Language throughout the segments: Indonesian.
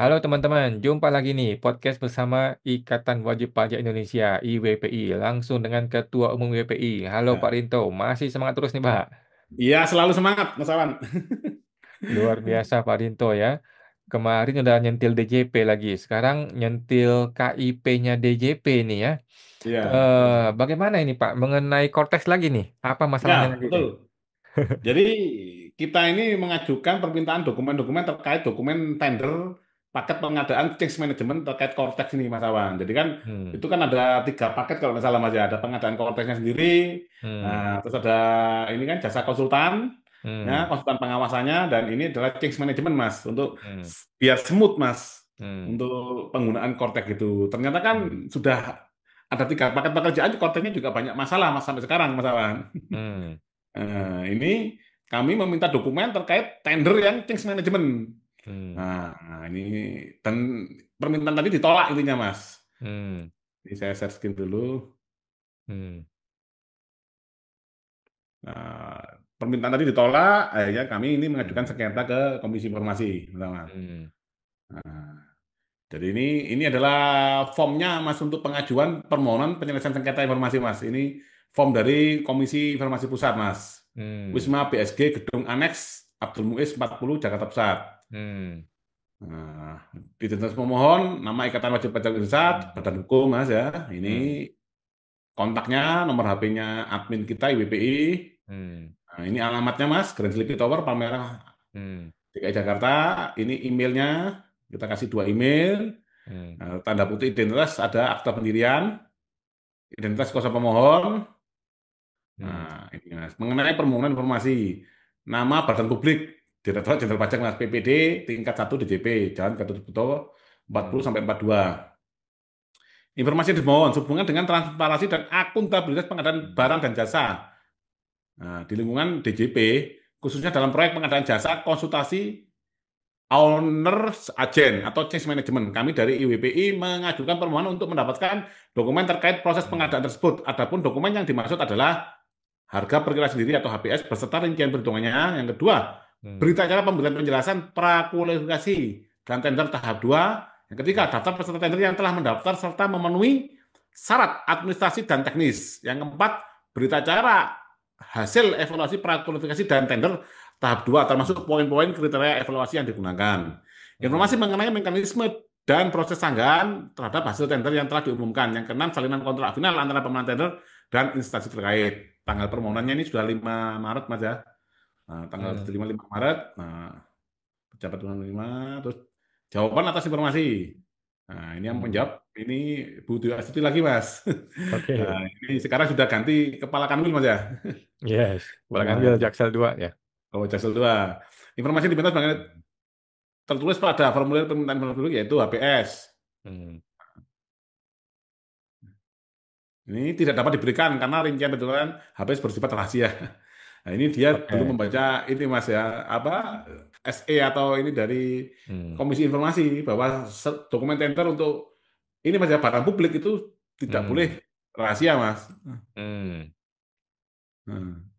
Halo teman-teman, jumpa lagi nih podcast bersama Ikatan Wajib Pajak Indonesia (IWPI) langsung dengan Ketua Umum IWPI. Halo Pak Ya. Rinto, masih semangat terus nih Pak. Iya, selalu semangat, Mas Awan. Luar biasa Pak Rinto ya. Kemarin udah nyentil DJP lagi, sekarang nyentil KIP-nya DJP nih ya. Iya, Bagaimana ini Pak mengenai Cortex lagi nih? Apa masalahnya ya, lagi nih? betul. Jadi kita ini mengajukan permintaan dokumen-dokumen terkait dokumen tender paket pengadaan change management terkait Cortex ini, Mas Awan. Jadi kan Hmm, itu kan ada 3 paket kalau nggak salah Mas ya. Ada pengadaan Cortexnya sendiri, hmm, nah, terus ada ini kan jasa konsultan, ya, hmm, konsultan pengawasannya, dan ini adalah change management Mas untuk hmm, biar smooth Mas hmm, untuk penggunaan Cortex itu. Ternyata kan hmm, sudah ada 3 paket pekerjaan, Cortexnya juga banyak masalah Mas sampai sekarang Mas Awan. hmm, Ini kami meminta dokumen terkait tender yang change management. hmm, Nah, ini dan permintaan tadi ditolak intinya, Mas. hmm, Ini saya share screen dulu. hmm, Nah, permintaan tadi ditolak, akhirnya kami ini mengajukan hmm, sengketa ke Komisi Informasi, teman-teman. hmm. Nah, jadi ini adalah formnya, Mas, untuk pengajuan permohonan penyelesaian sengketa informasi, Mas. Ini form dari Komisi Informasi Pusat, Mas. Hmm, Wisma BSG Gedung Aneks Abdul Muiz 40 Jakarta Pusat. hmm, Nah, identitas pemohon, nama Ikatan Wajib Pajak Indonesia, Badan Hukum, Mas ya. Ini hmm, kontaknya, nomor HP-nya admin kita IWPI. hmm, Nah, ini alamatnya, Mas, Grand Sleepy Tower, Palmerah, hmm, DKI Jakarta. Ini emailnya, kita kasih 2 email. hmm, Nah, tanda putih identitas ada akta pendirian, identitas kuasa pemohon. hmm, Nah, ini Mas, mengenai permohonan informasi, nama Badan Publik, Direktorat Jenderal Pajak, Mas, PPD tingkat 1 DJP, Jalan Gatot Subroto 40 hmm, sampai 42. Informasi yang dimohon sehubungan dengan transparansi dan akuntabilitas pengadaan hmm, barang dan jasa. Nah, di lingkungan DJP, khususnya dalam proyek pengadaan jasa konsultasi Owners Agent atau Change Management, kami dari IWPI mengajukan permohonan untuk mendapatkan dokumen terkait proses hmm, pengadaan tersebut. Adapun dokumen yang dimaksud adalah harga perkiraan sendiri atau HPS beserta rincian perhitungannya. Yang kedua, hmm, berita acara pemberian penjelasan prakualifikasi dan tender tahap 2. Yang ketiga, hmm, daftar peserta tender yang telah mendaftar serta memenuhi syarat administrasi dan teknis. Yang keempat, berita acara hasil evaluasi prakualifikasi dan tender tahap 2 hmm, termasuk poin-poin kriteria evaluasi yang digunakan. Informasi hmm, mengenai mekanisme dan proses sanggahan terhadap hasil tender yang telah diumumkan. Yang keenam, salinan kontrak final antara pemenang tender dan instansi terkait. Tanggal permohonannya ini sudah 5 Maret, Mas ya. Nah, tanggal hmm, diterima 5 Maret. Nah, pejabat 5, terus jawaban atas informasi. Nah, ini yang hmm. menjawab ini Bu Dwi Astuti lagi, Mas. Nah, Oke, ini sekarang sudah ganti kepala kanwil, Mas ya. yes, boleh ambil Nah, Jaksel 2 ya. oh, Jaksel 2. Informasi di sebagai Hmm, tertulis pada formulir permintaan penduduk yaitu HPS. hmm, Ini tidak dapat diberikan karena rincian perhitungan HPS bersifat rahasia. Nah, ini dia belum oke, membaca ini Mas ya, apa SE atau ini dari hmm, Komisi Informasi bahwa dokumen tender untuk ini Mas ya barang publik itu tidak boleh hmm, rahasia Mas. hmm. Hmm.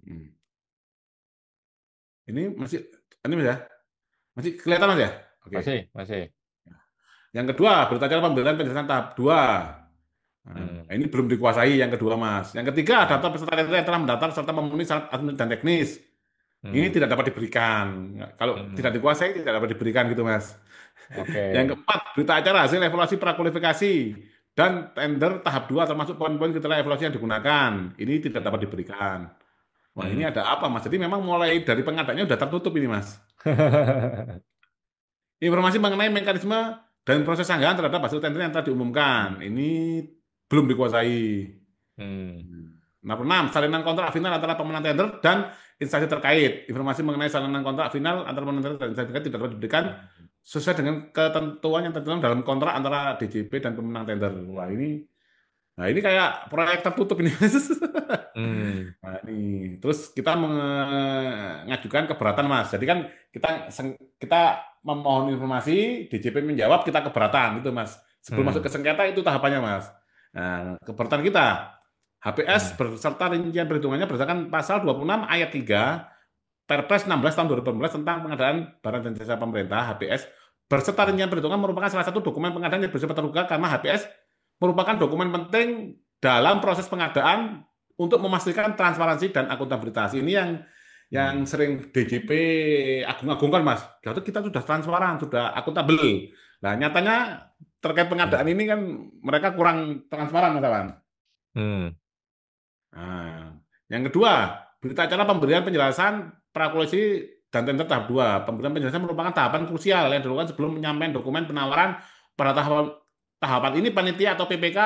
Hmm. Ini masih ini Mas ya, masih kelihatan Mas ya? Oke. Masih, masih. Yang kedua, berita acara pemberian penjelasan tahap 2. Nah, Hmm, ini belum dikuasai yang kedua, Mas. Yang ketiga, hmm, daftar peserta tender yang telah mendaftar serta memenuhi syarat administratif dan teknis. Ini hmm, tidak dapat diberikan. Kalau tidak hmm. dikuasai, tidak dapat diberikan gitu, Mas. Yang Oke. keempat, berita acara hasil evaluasi prakualifikasi dan tender tahap 2 termasuk poin-poin kriteria evaluasi yang digunakan. Ini tidak dapat Hmm, diberikan. Wah, ini hmm. ada apa, Mas? Jadi memang mulai dari pengadaannya sudah tertutup ini, Mas. Informasi mengenai mekanisme dan proses sanggahan terhadap hasil tender yang telah diumumkan. Hmm, Ini belum dikuasai. hmm, Nomor 6, salinan kontrak final antara pemenang tender dan instansi terkait. Informasi mengenai salinan kontrak final antara pemenang tender dan instansi terkait tidak dapat diberikan sesuai dengan ketentuan yang tertuang dalam kontrak antara DJP dan pemenang tender. Wah, hmm, ini kayak proyek tertutup ini. hmm, Nah, ini terus kita mengajukan keberatan, Mas. Jadi kan kita kita memohon informasi, DJP menjawab, kita keberatan gitu, Mas. Sebelum masuk ke hmm, sengketa itu tahapannya, Mas. Nah, keberatan kita HPS hmm, beserta rincian perhitungannya berdasarkan pasal 26 ayat 3 Perpres 16 tahun 2018 tentang pengadaan barang dan jasa pemerintah (HBS) berserta rincian perhitungan merupakan salah satu dokumen pengadaan yang bersifat terbuka karena HBS merupakan dokumen penting dalam proses pengadaan untuk memastikan transparansi dan akuntabilitas. Ini yang Hmm. sering DJP agung-agungkan, Mas. Jadi kita sudah transparan, sudah akuntabel. Nah, nyatanya terkait pengadaan Hmm. ini kan mereka kurang transparan, Mas Awan. Hmm. Nah, yang kedua, berita acara pemberian penjelasan prakualisi dan tender tahap 2. Pemberian penjelasan merupakan tahapan krusial yang dilakukan sebelum penyampaian dokumen penawaran. Pada tahapan ini panitia atau PPK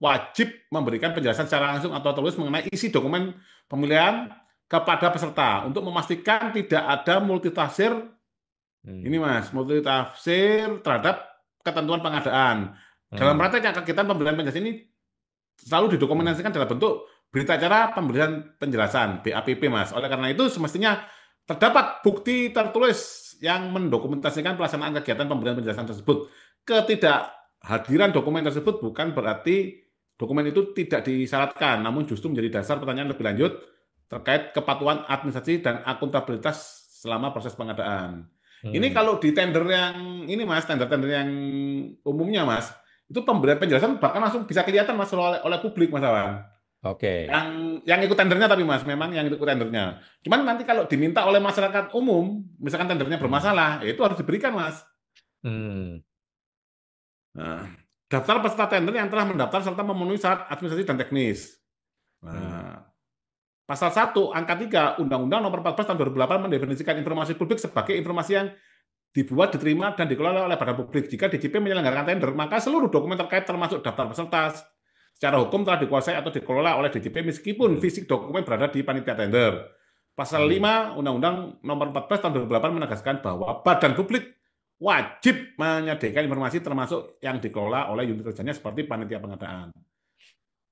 wajib memberikan penjelasan secara langsung atau tertulis mengenai isi dokumen pemilihan kepada peserta untuk memastikan tidak ada multitafsir ini Hmm. Mas, multitafsir terhadap ketentuan pengadaan. Dalam Hmm. praktek kegiatan pemberian penjelasan ini selalu Hmm. didokumentasikan dalam bentuk berita acara pemberian penjelasan BAPP Mas. Oleh karena itu semestinya terdapat bukti tertulis yang mendokumentasikan pelaksanaan kegiatan pemberian penjelasan tersebut. Ketidakhadiran dokumen tersebut bukan berarti dokumen itu tidak disyaratkan, namun justru menjadi dasar pertanyaan lebih lanjut terkait kepatuhan administrasi dan akuntabilitas selama proses pengadaan. Ini Hmm. kalau di tender yang ini Mas, tender-tender yang umumnya Mas, itu pemberian penjelasan bahkan langsung bisa kelihatan Mas oleh publik Mas Awan. Oke. Yang yang ikut tendernya tapi Mas, memang yang ikut tendernya. Cuman nanti kalau diminta oleh masyarakat umum, misalkan tendernya Hmm. bermasalah, ya itu harus diberikan Mas. Hmm. Nah, daftar peserta tender yang telah mendaftar serta memenuhi syarat administrasi dan teknis. Hmm. Nah, Pasal 1 Angka 3 Undang-Undang Nomor 14 Tahun 2008 mendefinisikan informasi publik sebagai informasi yang dibuat, diterima, dan dikelola oleh badan publik. Jika DJP menyelenggarakan tender, maka seluruh dokumen terkait termasuk daftar peserta secara hukum telah dikuasai atau dikelola oleh DJP meskipun Hmm. fisik dokumen berada di panitia tender. Pasal Hmm. 5 Undang-Undang Nomor 14 Tahun 2008 menegaskan bahwa badan publik wajib menyediakan informasi termasuk yang dikelola oleh unit kerjanya seperti panitia pengadaan.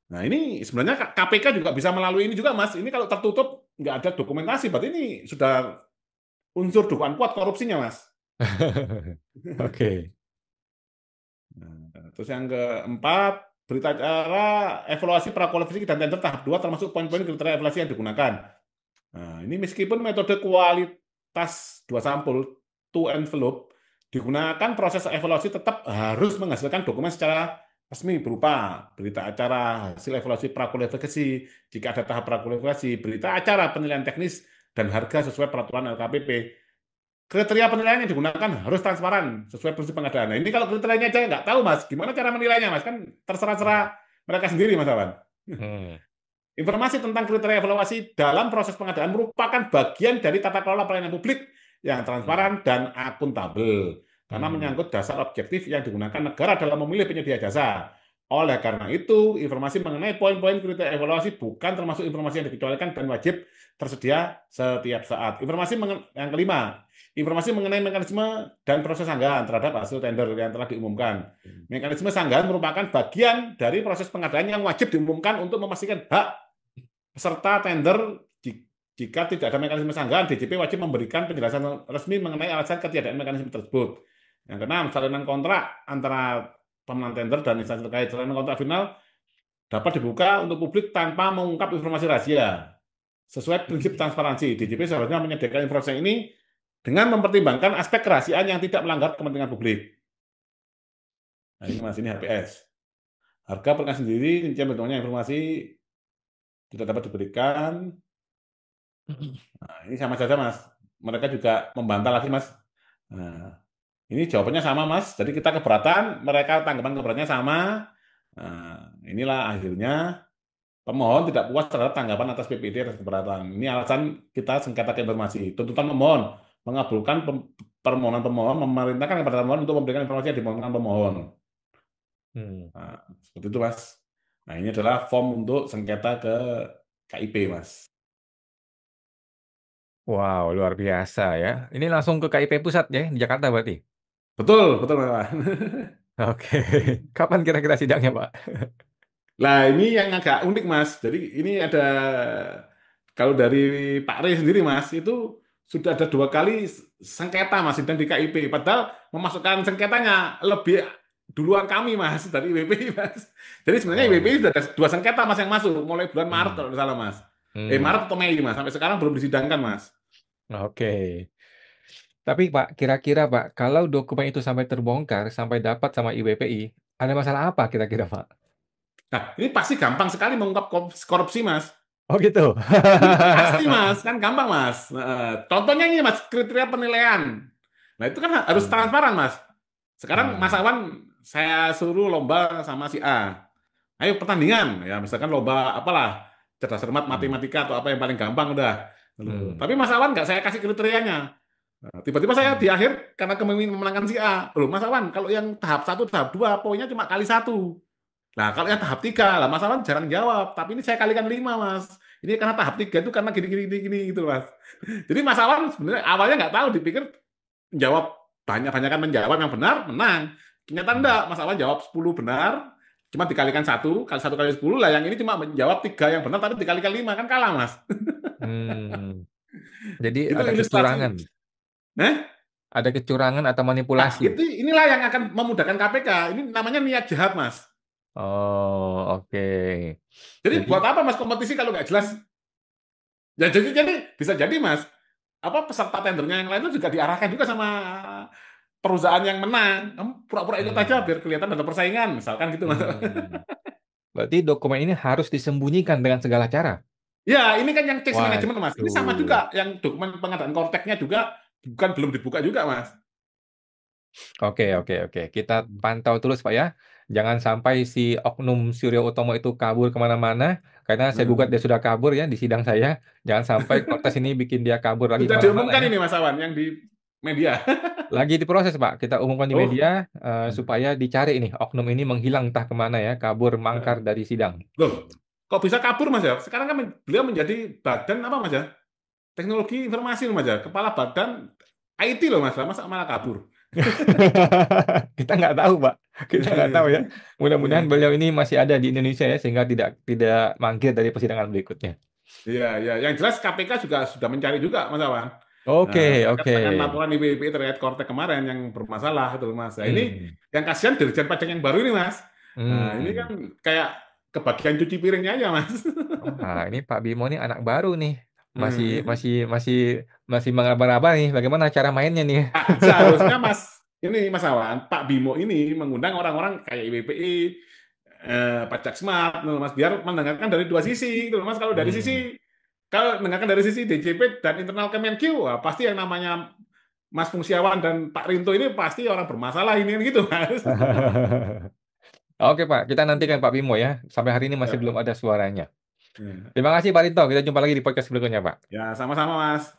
Nah ini sebenarnya KPK juga bisa melalui ini juga Mas. Ini kalau tertutup nggak ada dokumentasi, berarti ini sudah unsur dugaan kuat korupsinya Mas. Oke. Nah, terus yang keempat, berita acara evaluasi prakualifikasi dan tender tahap 2 termasuk poin-poin kriteria evaluasi yang digunakan. Nah, ini meskipun metode kualitas dua sampul, two envelope, digunakan proses evaluasi tetap harus menghasilkan dokumen secara resmi berupa berita acara, hasil evaluasi prakualifikasi, jika ada tahap prakualifikasi, berita acara penilaian teknis, dan harga sesuai peraturan LKPP. Kriteria penilaian yang digunakan harus transparan sesuai prinsip pengadaan. Nah, ini kalau kriterianya aja nggak tahu Mas, gimana cara menilainya Mas? Kan terserah-serah mereka sendiri Mas Awan. Hmm. Informasi tentang kriteria evaluasi dalam proses pengadaan merupakan bagian dari tata kelola pelayanan publik yang Hmm. transparan dan akuntabel karena Hmm. menyangkut dasar objektif yang digunakan negara dalam memilih penyedia jasa. Oleh karena itu, informasi mengenai poin-poin kriteria evaluasi bukan termasuk informasi yang dikecualikan dan wajib tersedia setiap saat. Yang kelima, informasi mengenai mekanisme dan proses sanggahan terhadap hasil tender yang telah diumumkan. Mekanisme sanggahan merupakan bagian dari proses pengadaan yang wajib diumumkan untuk memastikan hak peserta tender. Jika tidak ada mekanisme sanggahan, DJP wajib memberikan penjelasan resmi mengenai alasan ketiadaan mekanisme tersebut. Yang keenam, salinan kontrak antara pemenang tender dan instansi terkait. Salinan kontrak final dapat dibuka untuk publik tanpa mengungkap informasi rahasia. Sesuai prinsip transparansi, DJP seharusnya menyediakan informasi ini dengan mempertimbangkan aspek kerahasiaan yang tidak melanggar kepentingan publik. Nah ini Mas, ini HPS. Harga perkara sendiri, rincian bentuknya informasi tidak dapat diberikan. Nah, ini sama saja, Mas. Mereka juga membantah lagi, Mas. Nah, ini jawabannya sama, Mas. Jadi kita keberatan, mereka tanggapan keberatan sama. Nah, inilah akhirnya pemohon tidak puas terhadap tanggapan atas PPD atas keberatan. Ini alasan kita sengketa informasi. Tuntutan pemohon mengabulkan permohonan pemohon, memerintahkan kepada pemohon untuk memberikan informasi yang dimohonkan pemohon. Hmm. Nah, seperti itu, Mas. Nah, ini adalah form untuk sengketa ke KIP, Mas. Wow, luar biasa ya. Ini langsung ke KIP pusat ya, di Jakarta berarti? Betul, betul, Mas. Oke. Kapan kira-kira sidangnya, Pak? Lah ini yang agak unik Mas. Jadi ini ada kalau dari Pak Rey sendiri Mas itu sudah ada 2 kali sengketa Mas sidang di KIP. Padahal memasukkan sengketanya lebih duluan kami Mas dari IWPI Mas. Jadi sebenarnya Oh. IWPI sudah ada 2 sengketa Mas yang masuk mulai bulan Maret Hmm. kalau tidak salah Mas. Hmm. Maret atau Mei Mas. Sampai sekarang belum disidangkan Mas. Oke. Tapi Pak, kira-kira Pak, kalau dokumen itu sampai terbongkar, sampai dapat sama IWPI, ada masalah apa kira-kira Pak? Nah, ini pasti gampang sekali mengungkap korupsi, Mas. Oh gitu. Ini pasti, Mas, kan gampang, Mas. Contohnya ini, Mas, kriteria penilaian. Nah, itu kan harus Hmm. transparan, Mas. Sekarang Mas Hmm. Awan, saya suruh lomba sama si A. Ayo pertandingan, ya misalkan lomba apalah, cerdas cermat Hmm. matematika atau apa yang paling gampang udah. Lalu, Hmm. tapi Mas Awan nggak saya kasih kriterianya. Nah, tiba-tiba saya Hmm. di akhir karena kemungkinan memenangkan si A. Loh, Mas Awan, kalau yang tahap satu, tahap dua, poinnya cuma kali satu. Nah, kalau yang tahap tiga, lah Mas Awan jarang jawab. Tapi ini saya kalikan lima, Mas. Ini karena tahap tiga itu karena gini, gini, gini, gini gitu, Mas. Jadi Mas Awan sebenarnya awalnya nggak tahu, dipikir jawab banyak-banyakan menjawab yang benar, menang. Ternyata Hmm. enggak, Mas Awan jawab 10 benar, cuma dikalikan satu kali 10 lah. Yang ini cuma menjawab tiga yang benar, tapi dikalikan lima, kan kalah, Mas. Hmm. Jadi Itu ada ilustrasi. kecurangan, Nah, ada kecurangan atau nah manipulasi. itu inilah yang akan memudahkan KPK. Ini namanya niat jahat, Mas. Oh, oke. Jadi Jadi, buat apa, Mas, kompetisi kalau nggak jelas? Ya, jadi bisa jadi, Mas, apa peserta tendernya yang lain itu juga diarahkan juga sama perusahaan yang menang. Kamu pura-pura ikut aja hmm. biar kelihatan ada persaingan, misalkan gitu, Mas. Hmm. Berarti dokumen ini harus disembunyikan dengan segala cara. Ya, ini kan yang case management, Mas. Ini sama juga, Waduh. yang dokumen pengadaan konteknya juga bukan belum dibuka juga, Mas. Oke, oke, oke. Kita pantau terus, Pak ya. Jangan sampai si Oknum Suryo Utomo itu kabur kemana-mana. Karena saya gugat dia Hmm. sudah kabur ya di sidang saya. Jangan sampai kontes ini bikin dia kabur lagi Sudah kemana-mana diumumkan ya. ini, Mas Awan, yang di media. Lagi diproses, Pak. Kita umumkan di Oh, media supaya dicari ini. Oknum ini menghilang entah kemana ya. Kabur, mangkar dari sidang. loh, kok bisa kabur, Mas ya? Sekarang kan beliau menjadi badan apa, Mas ya? Teknologi informasi loh, Mas ya. Kepala badan IT loh, Mas. Masa malah kabur? Kita nggak tahu, Pak. Kita nggak tahu ya. Mudah-mudahan beliau ini masih ada di Indonesia ya, sehingga tidak tidak mangkir dari persidangan berikutnya. Iya, iya. Yang jelas KPK juga sudah mencari juga, Mas Awan. Nah, Oke, terkait oke. dengan laporan IWP terkait Kortek kemarin yang bermasalah itu loh, Mas. Nah, ini Hmm, yang kasihan Dirjen Pajak yang baru ini, Mas. Nah, ini kan hmm. kayak kebagian cuci piringnya aja, Mas. Wah, ini Pak Bimo nih anak baru nih. Masih Hmm. masih masih masih mengaba-aba nih. Bagaimana cara mainnya nih? Nah, seharusnya Mas ini Mas Awan, Pak Bimo ini mengundang orang-orang kayak IWPI, Pajak Smart, loh, Mas, biar mendengarkan dari dua sisi, itu loh, Mas. Hmm. Kalau mendengarkan dari sisi DJP dan internal Kemenq, wah, pasti yang namanya Mas Fungsiawan dan Pak Rinto ini pasti orang bermasalah ini kan gitu, Mas. Oke Pak, kita nantikan Pak Bimo ya. Sampai hari ini masih belum Ya, ada suaranya. ya, Terima kasih Pak Rinto. Kita jumpa lagi di podcast berikutnya Pak. ya, sama-sama, Mas.